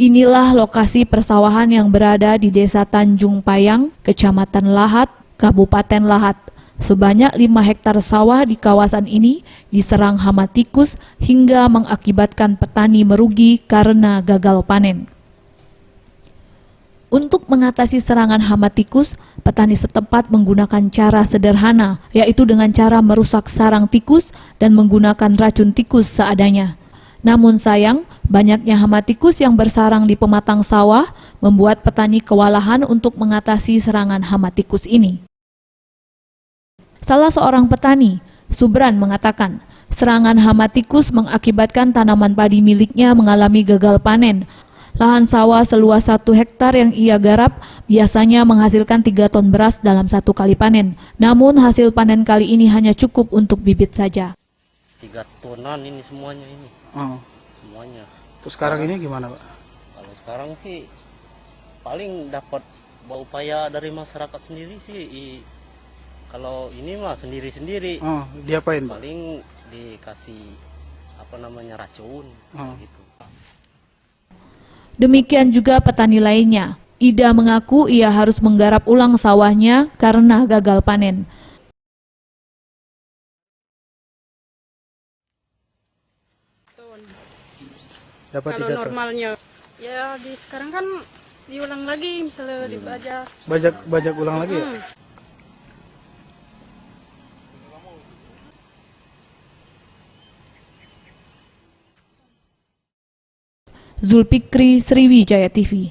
Inilah lokasi persawahan yang berada di Desa Tanjung Payang, Kecamatan Lahat, Kabupaten Lahat. Sebanyak 5 hektar sawah di kawasan ini diserang hama tikus hingga mengakibatkan petani merugi karena gagal panen. Untuk mengatasi serangan hama tikus, petani setempat menggunakan cara sederhana, yaitu dengan cara merusak sarang tikus dan menggunakan racun tikus seadanya. Namun sayang, banyaknya hama tikus yang bersarang di pematang sawah membuat petani kewalahan untuk mengatasi serangan hama tikus ini. Salah seorang petani, Subran, mengatakan, serangan hama tikus mengakibatkan tanaman padi miliknya mengalami gagal panen. Lahan sawah seluas 1 hektar yang ia garap biasanya menghasilkan 3 ton beras dalam 1 kali panen. Namun hasil panen kali ini hanya cukup untuk bibit saja. 3 tonan ini semuanya ini. Semuanya. Terus sekarang ini gimana, Pak? Kalau sekarang sih paling dapat upaya dari masyarakat sendiri sih. Kalau ini mah sendiri-sendiri. Diapain, Pak? Paling dikasih racun gitu. Demikian juga petani lainnya. Ida mengaku ia harus menggarap ulang sawahnya karena gagal panen. Dapat Kalau 3 ton. normalnya ya sekarang kan diulang lagi, misalnya dibajak. Bajak ulang lagi ya? Zulfikri, Sriwijaya TV.